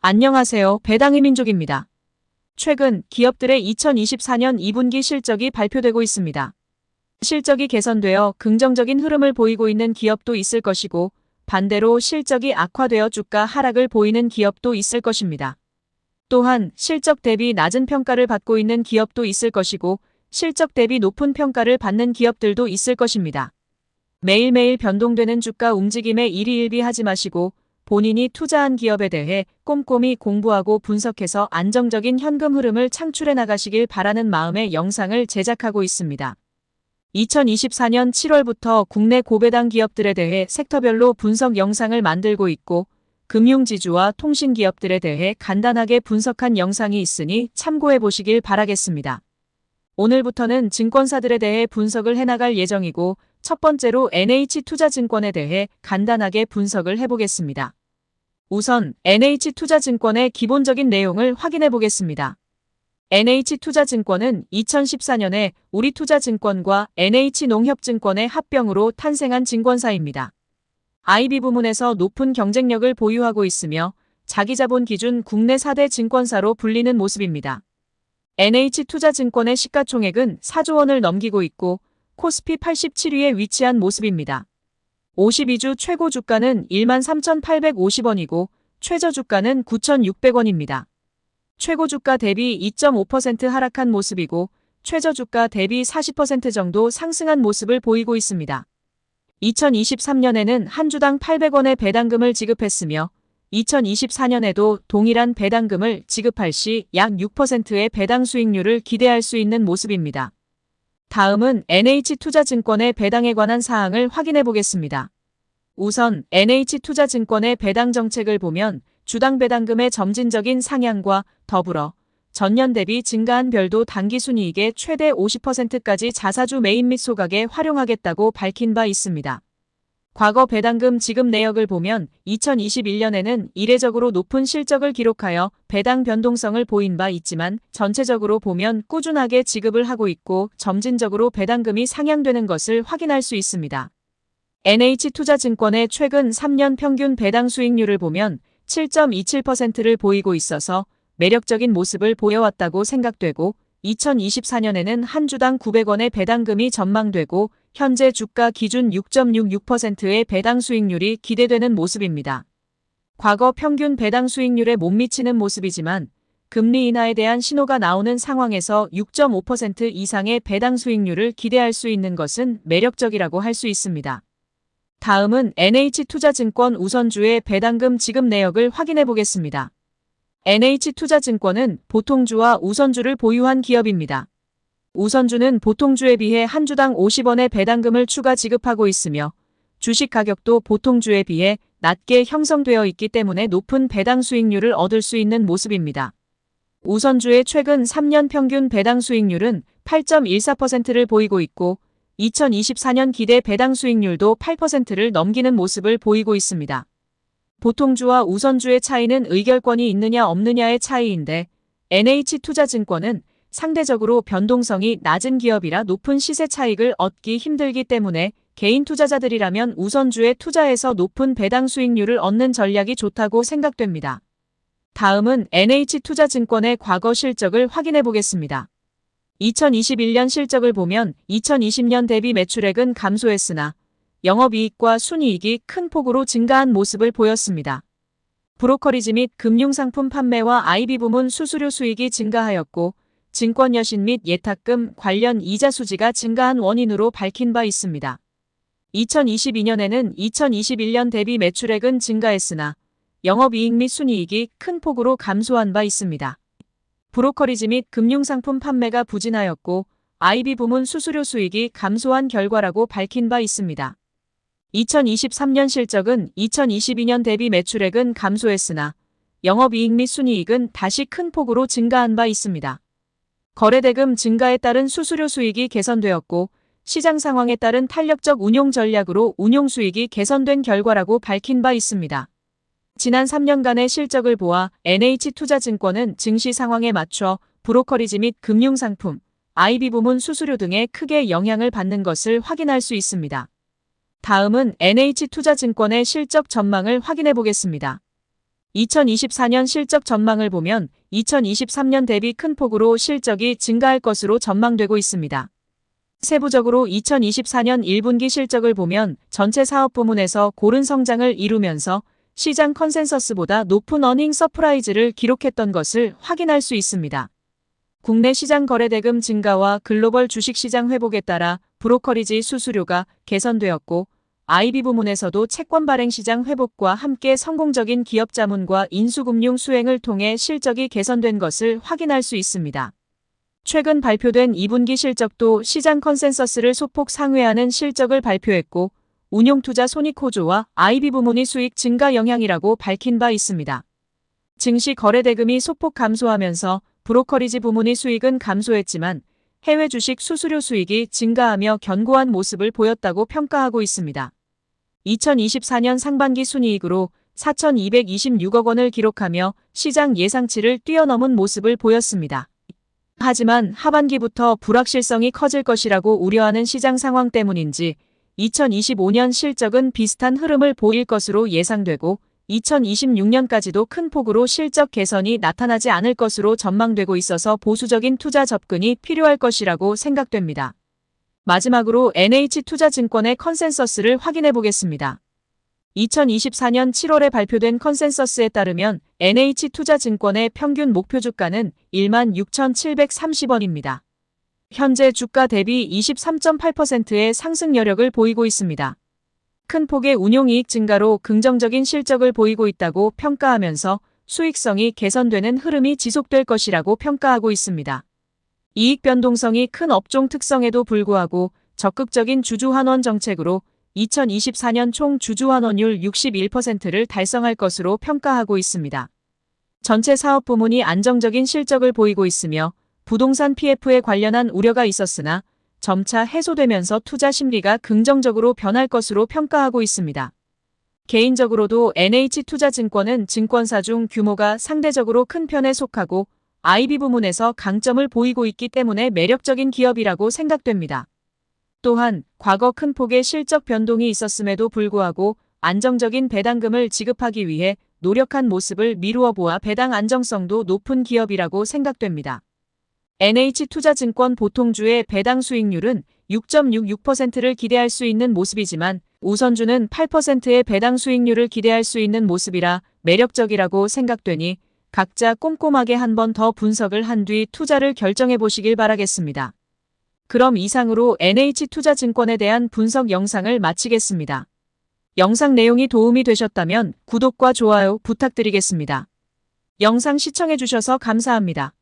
안녕하세요. 배당의 민족입니다. 최근 기업들의 2024년 2분기 실적이 발표되고 있습니다. 실적이 개선되어 긍정적인 흐름을 보이고 있는 기업도 있을 것이고 반대로 실적이 악화되어 주가 하락을 보이는 기업도 있을 것입니다. 또한 실적 대비 낮은 평가를 받고 있는 기업도 있을 것이고 실적 대비 높은 평가를 받는 기업들도 있을 것입니다. 매일매일 변동되는 주가 움직임에 일희일비하지 마시고 본인이 투자한 기업에 대해 꼼꼼히 공부하고 분석해서 안정적인 현금 흐름을 창출해 나가시길 바라는 마음의 영상을 제작하고 있습니다. 2024년 7월부터 국내 고배당 기업들에 대해 섹터별로 분석 영상을 만들고 있고 금융지주와 통신기업들에 대해 간단하게 분석한 영상이 있으니 참고해 보시길 바라겠습니다. 오늘부터는 증권사들에 대해 분석을 해나갈 예정이고 첫 번째로 NH투자증권에 대해 간단하게 분석을 해보겠습니다. 우선 NH투자증권의 기본적인 내용을 확인해 보겠습니다. NH투자증권은 2014년에 우리투자증권과 NH농협증권의 합병으로 탄생한 증권사입니다. IB 부문에서 높은 경쟁력을 보유하고 있으며 자기자본 기준 국내 4대 증권사로 불리는 모습입니다. NH투자증권의 시가총액은 4조 원을 넘기고 있고 코스피 87위에 위치한 모습입니다. 52주 최고 주가는 13,850원이고 최저 주가는 9,600원입니다. 최고 주가 대비 2.5% 하락한 모습이고 최저 주가 대비 40% 정도 상승한 모습을 보이고 있습니다. 2023년에는 한 주당 800원의 배당금을 지급했으며 2024년에도 동일한 배당금을 지급할 시 약 6%의 배당 수익률을 기대할 수 있는 모습입니다. 다음은 NH투자증권의 배당에 관한 사항을 확인해 보겠습니다. 우선 NH투자증권의 배당 정책을 보면 주당 배당금의 점진적인 상향과 더불어 전년 대비 증가한 별도 당기순이익의 최대 50%까지 자사주 매입 및 소각에 활용하겠다고 밝힌 바 있습니다. 과거 배당금 지급 내역을 보면 2021년에는 이례적으로 높은 실적을 기록하여 배당 변동성을 보인 바 있지만 전체적으로 보면 꾸준하게 지급을 하고 있고 점진적으로 배당금이 상향되는 것을 확인할 수 있습니다. NH투자증권의 최근 3년 평균 배당 수익률을 보면 7.27%를 보이고 있어서 매력적인 모습을 보여왔다고 생각되고 2024년에는 한 주당 900원의 배당금이 전망되고 현재 주가 기준 6.66%의 배당 수익률이 기대되는 모습입니다. 과거 평균 배당 수익률에 못 미치는 모습이지만 금리 인하에 대한 신호가 나오는 상황에서 6.5% 이상의 배당 수익률을 기대할 수 있는 것은 매력적이라고 할 수 있습니다. 다음은 NH투자증권 우선주의 배당금 지급 내역을 확인해 보겠습니다. NH투자증권은 보통주와 우선주를 보유한 기업입니다. 우선주는 보통주에 비해 한 주당 50원의 배당금을 추가 지급하고 있으며 주식 가격도 보통주에 비해 낮게 형성되어 있기 때문에 높은 배당 수익률을 얻을 수 있는 모습입니다. 우선주의 최근 3년 평균 배당 수익률은 8.14%를 보이고 있고 2024년 기대 배당 수익률도 8%를 넘기는 모습을 보이고 있습니다. 보통주와 우선주의 차이는 의결권이 있느냐 없느냐의 차이인데 NH투자증권은 상대적으로 변동성이 낮은 기업이라 높은 시세 차익을 얻기 힘들기 때문에 개인 투자자들이라면 우선주에 투자해서 높은 배당 수익률을 얻는 전략이 좋다고 생각됩니다. 다음은 NH투자증권의 과거 실적을 확인해 보겠습니다. 2021년 실적을 보면 2020년 대비 매출액은 감소했으나 영업이익과 순이익이 큰 폭으로 증가한 모습을 보였습니다. 브로커리지 및 금융상품 판매와 IB 부문 수수료 수익이 증가하였고 증권여신 및 예탁금 관련 이자 수지가 증가한 원인으로 밝힌 바 있습니다. 2022년에는 2021년 대비 매출액은 증가했으나 영업이익 및 순이익이 큰 폭으로 감소한 바 있습니다. 브로커리지 및 금융상품 판매가 부진하였고 IB 부문 수수료 수익이 감소한 결과라고 밝힌 바 있습니다. 2023년 실적은 2022년 대비 매출액은 감소했으나 영업이익 및 순이익은 다시 큰 폭으로 증가한 바 있습니다. 거래대금 증가에 따른 수수료 수익이 개선되었고 시장 상황에 따른 탄력적 운용 전략으로 운용 수익이 개선된 결과라고 밝힌 바 있습니다. 지난 3년간의 실적을 보아 NH투자증권은 증시 상황에 맞춰 브로커리지 및 금융상품, IB 부문 수수료 등에 크게 영향을 받는 것을 확인할 수 있습니다. 다음은 NH투자증권의 실적 전망을 확인해 보겠습니다. 2024년 실적 전망을 보면 2023년 대비 큰 폭으로 실적이 증가할 것으로 전망되고 있습니다. 세부적으로 2024년 1분기 실적을 보면 전체 사업 부문에서 고른 성장을 이루면서 시장 컨센서스보다 높은 어닝 서프라이즈를 기록했던 것을 확인할 수 있습니다. 국내 시장 거래대금 증가와 글로벌 주식시장 회복에 따라 브로커리지 수수료가 개선되었고 IB 부문에서도 채권 발행 시장 회복과 함께 성공적인 기업 자문과 인수금융 수행을 통해 실적이 개선된 것을 확인할 수 있습니다. 최근 발표된 2분기 실적도 시장 컨센서스를 소폭 상회하는 실적을 발표했고 운용투자 손익 호조와 IB 부문의 수익 증가 영향이라고 밝힌 바 있습니다. 증시 거래대금이 소폭 감소하면서 브로커리지 부문의 수익은 감소했지만 해외 주식 수수료 수익이 증가하며 견고한 모습을 보였다고 평가하고 있습니다. 2024년 상반기 순이익으로 4,226억 원을 기록하며 시장 예상치를 뛰어넘은 모습을 보였습니다. 하지만 하반기부터 불확실성이 커질 것이라고 우려하는 시장 상황 때문인지 2025년 실적은 비슷한 흐름을 보일 것으로 예상되고 2026년까지도 큰 폭으로 실적 개선이 나타나지 않을 것으로 전망되고 있어서 보수적인 투자 접근이 필요할 것이라고 생각됩니다. 마지막으로 NH투자증권의 컨센서스를 확인해 보겠습니다. 2024년 7월에 발표된 컨센서스에 따르면 NH투자증권의 평균 목표 주가는 16,730원입니다. 현재 주가 대비 23.8%의 상승 여력을 보이고 있습니다. 큰 폭의 운용이익 증가로 긍정적인 실적을 보이고 있다고 평가하면서 수익성이 개선되는 흐름이 지속될 것이라고 평가하고 있습니다. 이익 변동성이 큰 업종 특성에도 불구하고 적극적인 주주환원 정책으로 2024년 총 주주환원율 61%를 달성할 것으로 평가하고 있습니다. 전체 사업 부문이 안정적인 실적을 보이고 있으며 부동산 PF에 관련한 우려가 있었으나 점차 해소되면서 투자 심리가 긍정적으로 변할 것으로 평가하고 있습니다. 개인적으로도 NH투자증권은 증권사 중 규모가 상대적으로 큰 편에 속하고 IB 부문에서 강점을 보이고 있기 때문에 매력적인 기업이라고 생각됩니다. 또한 과거 큰 폭의 실적 변동이 있었음에도 불구하고 안정적인 배당금을 지급하기 위해 노력한 모습을 미루어 보아 배당 안정성도 높은 기업이라고 생각됩니다. NH투자증권 보통주의 배당 수익률은 6.66%를 기대할 수 있는 모습이지만 우선주는 8%의 배당 수익률을 기대할 수 있는 모습이라 매력적이라고 생각되니 각자 꼼꼼하게 한 번 더 분석을 한 뒤 투자를 결정해 보시길 바라겠습니다. 그럼 이상으로 NH투자증권에 대한 분석 영상을 마치겠습니다. 영상 내용이 도움이 되셨다면 구독과 좋아요 부탁드리겠습니다. 영상 시청해 주셔서 감사합니다.